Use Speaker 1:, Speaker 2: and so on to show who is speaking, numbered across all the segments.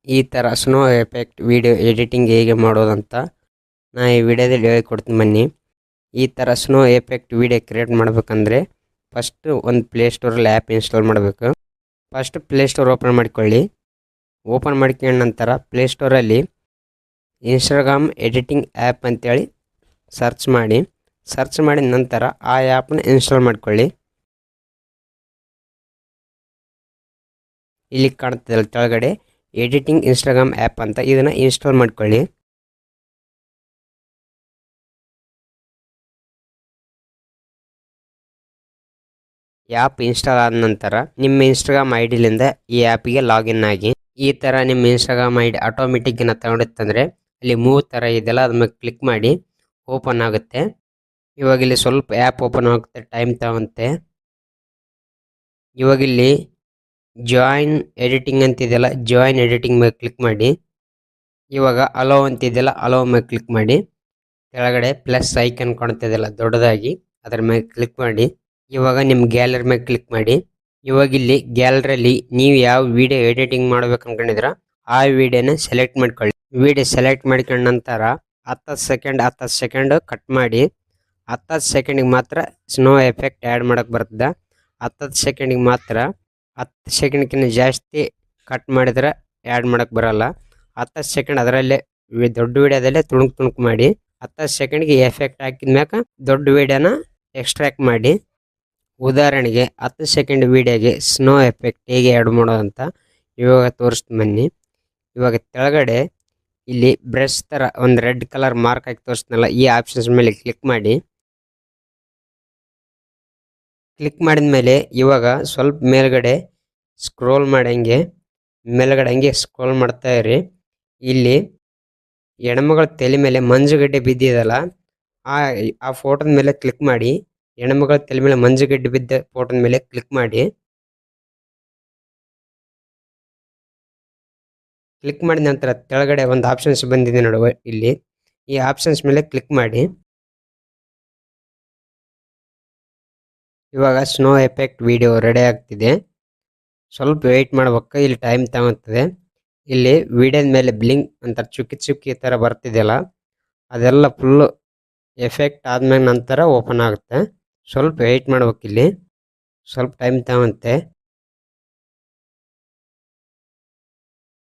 Speaker 1: ಈ ಥರ snow effect video editing ಹೇಗೆ ಮಾಡೋದಂತ ನಾನು ಈ ವಿಡಿಯೋದಲ್ಲಿ ಹೇಳಿಕೊಡ್ತೀನಿ ಬನ್ನಿ. ಈ ಥರ ಸ್ನೋ ಎಫೆಕ್ಟ್ ವಿಡಿಯೋ ಕ್ರಿಯೇಟ್ ಮಾಡಬೇಕಂದ್ರೆ ಫಸ್ಟು ಒಂದು ಪ್ಲೇಸ್ಟೋರಲ್ಲಿ ಆ್ಯಪ್ ಇನ್ಸ್ಟಾಲ್ ಮಾಡಬೇಕು. ಫಸ್ಟ್ ಪ್ಲೇಸ್ಟೋರ್ ಓಪನ್ ಮಾಡಿಕೊಳ್ಳಿ. ಓಪನ್ ಮಾಡ್ಕೊಂಡ ನಂತರ ಪ್ಲೇಸ್ಟೋರಲ್ಲಿ ಇನ್ಸ್ಟಾಗ್ರಾಮ್ ಎಡಿಟಿಂಗ್ ಆ್ಯಪ್ ಅಂತೇಳಿ ಸರ್ಚ್ ಮಾಡಿದ ನಂತರ ಆ ಆ್ಯಪ್ನ ಇನ್ಸ್ಟಾಲ್ ಮಾಡ್ಕೊಳ್ಳಿ. ಇಲ್ಲಿ ಕಾಣ್ತದಲ್ಲ ಕೆಳಗಡೆ ಎಡಿಟಿಂಗ್ ಇನ್ಸ್ಟಾಗ್ರಾಮ್ ಆ್ಯಪ್ ಅಂತ, ಇದನ್ನು ಇನ್ಸ್ಟಾಲ್ ಮಾಡ್ಕೊಳ್ಳಿ. ಆ್ಯಪ್ ಇನ್ಸ್ಟಾಲ್ ಆದ ನಂತರ ನಿಮ್ಮ ಇನ್ಸ್ಟಾಗ್ರಾಮ್ ಐ ಡಿಲಿಂದ ಈ ಆ್ಯಪಿಗೆ ಲಾಗಿನ್ ಆಗಿ. ಈ ಥರ ನಿಮ್ಮ ಇನ್ಸ್ಟಾಗ್ರಾಮ್ ಐ ಡಿ ಆಟೋಮೆಟಿಕ್ ತಗೊಂಡಿತ್ತಂದರೆ ಅಲ್ಲಿ ಮೂವ್ ಥರ ಇದೆಲ್ಲ ಅದ್ರ ಮೇಲೆ ಕ್ಲಿಕ್ ಮಾಡಿ ಓಪನ್ ಆಗುತ್ತೆ. ಇವಾಗ ಇಲ್ಲಿ ಸ್ವಲ್ಪ ಆ್ಯಪ್ ಓಪನ್ ಆಗುತ್ತೆ, ಟೈಮ್ ತಗೊಂತೆ. ಇವಾಗ ಇಲ್ಲಿ ಜಾಯಿನ್ ಎಡಿಟಿಂಗ್ ಅಂತಿದೆಯಲ್ಲ, ಜಾಯಿನ್ ಎಡಿಟಿಂಗ್ ಮೇಲೆ ಕ್ಲಿಕ್ ಮಾಡಿ. ಇವಾಗ ಅಲೋ ಅಂತಿದೆಯಲ್ಲ, ಅಲೋ ಮೇಲೆ ಕ್ಲಿಕ್ ಮಾಡಿ. ಕೆಳಗಡೆ ಪ್ಲಸ್ ಐಕನ್ ಕಾಣ್ತಿದೆಯಲ್ಲ ದೊಡ್ಡದಾಗಿ, ಅದರ ಮೇಲೆ ಕ್ಲಿಕ್ ಮಾಡಿ. ಇವಾಗ ನಿಮ್ಮ ಗ್ಯಾಲರಿ ಮೇಲೆ ಕ್ಲಿಕ್ ಮಾಡಿ. ಇವಾಗ ಇಲ್ಲಿ ಗ್ಯಾಲರಿಯಲ್ಲಿ ನೀವು ಯಾವ ವಿಡಿಯೋ ಎಡಿಟಿಂಗ್ ಮಾಡ್ಬೇಕು ಅನ್ಕೊಂಡಿದ್ರ ಆ ವಿಡಿಯೋನ ಸೆಲೆಕ್ಟ್ ಮಾಡ್ಕೊಳ್ಳಿ. ವಿಡಿಯೋ ಸೆಲೆಕ್ಟ್ ಮಾಡ್ಕೊಂಡ ನಂತರ 10 ಸೆಕೆಂಡ್ ಕಟ್ ಮಾಡಿ. 10 ಸೆಕೆಂಡಿಗೆ ಮಾತ್ರ ಸ್ನೋ ಎಫೆಕ್ಟ್ ಆ್ಯಡ್ ಮಾಡಕ್ಕೆ ಬರ್ತದೆ. 10 ಸೆಕೆಂಡಿಗೆ ಮಾತ್ರ. 10 ಸೆಕೆಂಡ್ಕಿಂತ ಜಾಸ್ತಿ ಕಟ್ ಮಾಡಿದ್ರೆ ಆ್ಯಡ್ ಮಾಡಕ್ಕೆ ಬರಲ್ಲ. 10 ಸೆಕೆಂಡ್ ಅದರಲ್ಲೇ ದೊಡ್ಡ ವಿಡಿಯೋದಲ್ಲೇ ತುಣುಕು ಮಾಡಿ 10 ಸೆಕೆಂಡ್ಗೆ ಎಫೆಕ್ಟ್ ಹಾಕಿದ ಮ್ಯಾಕ ದೊಡ್ಡ ವಿಡಿಯೋನ ಎಕ್ಸ್ಟ್ರಾಕ್ಟ್ ಮಾಡಿ. ಉದಾಹರಣೆಗೆ 10 ಸೆಕೆಂಡ್ ವಿಡಿಯೋಗೆ ಸ್ನೋ ಎಫೆಕ್ಟ್ ಹೇಗೆ ಆ್ಯಡ್ ಮಾಡೋದಂತ ಇವಾಗ ತೋರಿಸ್ತೀನಿ ಬನ್ನಿ. ಇವಾಗ ಕೆಳಗಡೆ ಇಲ್ಲಿ ಬ್ರಷ್ ಥರ ಒಂದು ರೆಡ್ ಕಲರ್ ಮಾರ್ಕ್ ಹಾಕಿ ತೋರಿಸ್ತೀನಲ್ಲ, ಈ ಆಪ್ಷನ್ಸ್ ಮೇಲೆ ಕ್ಲಿಕ್ ಮಾಡಿ. ಕ್ಲಿಕ್ ಮಾಡಿದ ಮೇಲೆ ಇವಾಗ ಸ್ವಲ್ಪ ಮೇಲ್ಗಡೆ ಸ್ಕ್ರೋಲ್ ಮಾಡಂಗೆ ಮೇಲ್ಗಡೆ ಹಂಗೆ ಸ್ಕ್ರೋಲ್ ಮಾಡ್ತಾ ಇರಿ. ಇಲ್ಲಿ ಹೆಣ್ಮಗಳ ತಲೆ ಮೇಲೆ ಮಂಜುಗಡ್ಡೆ ಬಿದ್ದಿದಲ್ಲ, ಆ ಫೋಟೋದ ಮೇಲೆ ಕ್ಲಿಕ್ ಮಾಡಿ. ಹೆಣ್ಮಗಳ ತಲೆ ಮೇಲೆ ಮಂಜುಗಡ್ಡೆ ಬಿದ್ದ ಫೋಟೋದ ಮೇಲೆ ಕ್ಲಿಕ್ ಮಾಡಿ. ಕ್ಲಿಕ್ ಮಾಡಿದ ನಂತರ ಕೆಳಗಡೆ ಒಂದು ಆಪ್ಷನ್ಸ್ ಬಂದಿದೆ ನೋಡುವ, ಇಲ್ಲಿ ಈ ಆಪ್ಷನ್ಸ್ ಮೇಲೆ ಕ್ಲಿಕ್ ಮಾಡಿ. ಇವಾಗ ಸ್ನೋ ಎಫೆಕ್ಟ್ ವಿಡಿಯೋ ರೆಡಿ ಆಗ್ತಿದೆ. ಸ್ವಲ್ಪ ವೆಯ್ಟ್ ಮಾಡ್ಬೇಕು, ಇಲ್ಲಿ ಟೈಮ್ ತಗೊಳ್ತದೆ. ಇಲ್ಲಿ ವಿಡಿಯೋದ ಮೇಲೆ ಬ್ಲಿಂಕ್ ಅಂತ ಚುಕ್ಕಿ ಥರ ಬರ್ತಿದೆಯಲ್ಲ, ಅದೆಲ್ಲ ಫುಲ್ಲು ಎಫೆಕ್ಟ್ ಆದ್ಮೇಲೆ ನಂತರ ಓಪನ್ ಆಗುತ್ತೆ. ಸ್ವಲ್ಪ ವೆಯ್ಟ್ ಮಾಡ್ಬೇಕು, ಇಲ್ಲಿ ಸ್ವಲ್ಪ ಟೈಮ್ ತಗೊಂತೆ.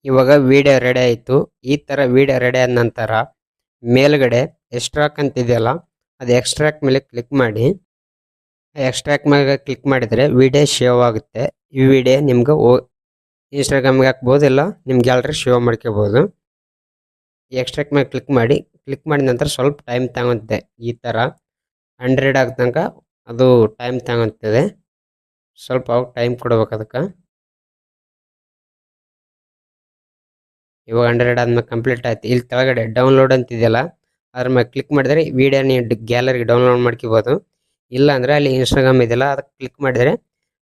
Speaker 1: ಇವಾಗ ವಿಡಿಯೋ ರೆಡಿ ಆಯಿತು. ಈ ಥರ ವಿಡಿಯೋ ರೆಡಿ ಆದ ನಂತರ ಮೇಲ್ಗಡೆ ಎಕ್ಸ್ಟ್ರಾಕ್ಟ್ ಅಂತಿದೆಯಲ್ಲ, ಅದು ಎಕ್ಸ್ಟ್ರಾಕ್ಟ್ ಮೇಲೆ ಕ್ಲಿಕ್ ಮಾಡಿ. ಎಕ್ಸ್ಟ್ರಾಕ್ಟ್ ಮೇಲೆ ಕ್ಲಿಕ್ ಮಾಡಿದರೆ ವಿಡಿಯೋ ಸೇವ್ ಆಗುತ್ತೆ. ಈ ವಿಡಿಯೋ ನಿಮ್ಗೆ ಇನ್ಸ್ಟಾಗ್ರಾಮ್ಗೆ ಹಾಕ್ಬೋದು, ಇಲ್ಲ ನಿಮ್ಮ ಗ್ಯಾಲರಿ ಸೇವ್ ಮಾಡ್ಕೋಬೋದು. ಎಕ್ಸ್ಟ್ರಾಕ್ಟ್ ಮೇಲೆ ಕ್ಲಿಕ್ ಮಾಡಿ. ಕ್ಲಿಕ್ ಮಾಡಿದ ನಂತರ ಸ್ವಲ್ಪ ಟೈಮ್ ತಗೊಳುತ್ತೆ. ಈ ಥರ 100 ಆಗ ತನಕ ಅದು ಟೈಮ್ ತಗೊಳ್ತದೆ. ಸ್ವಲ್ಪ ಅವಾಗ ಟೈಮ್ ಕೊಡ್ಬೇಕು ಅದಕ್ಕೆ. ಇವಾಗ 100 ಆದ್ಮೇಲೆ ಕಂಪ್ಲೀಟ್ ಆಯ್ತು. ಇಲ್ಲಿ ಕೆಳಗಡೆ ಡೌನ್ಲೋಡ್ ಅಂತಿದೆಯಲ್ಲ, ಅದ್ರ ಮೇಲೆ ಕ್ಲಿಕ್ ಮಾಡಿದರೆ ವಿಡಿಯೋ ನೀವು ಗ್ಯಾಲರಿಗೆ ಡೌನ್ಲೋಡ್ ಮಾಡ್ಕೋಬೋದು. ಇಲ್ಲ ಅಂದರೆ ಅಲ್ಲಿ ಇನ್ಸ್ಟಾಗ್ರಾಮ್ ಇದೆಯಲ್ಲ, ಅದಕ್ಕೆ ಕ್ಲಿಕ್ ಮಾಡಿದರೆ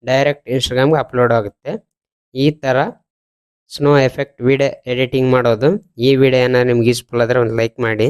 Speaker 1: ಡೈರೆಕ್ಟ್ ಇನ್ಸ್ಟಾಗ್ರಾಮ್ಗೆ ಅಪ್ಲೋಡ್ ಆಗುತ್ತೆ. ಈ ಥರ ಸ್ನೋ ಎಫೆಕ್ಟ್ ವಿಡಿಯೋ ಎಡಿಟಿಂಗ್ ಮಾಡೋದು. ಈ ವಿಡಿಯೋ ಏನಾದ್ರು ನಿಮ್ಗೆ ಯೂಸ್ಫುಲ್ ಆದರೆ ಒಂದು ಲೈಕ್ ಮಾಡಿ.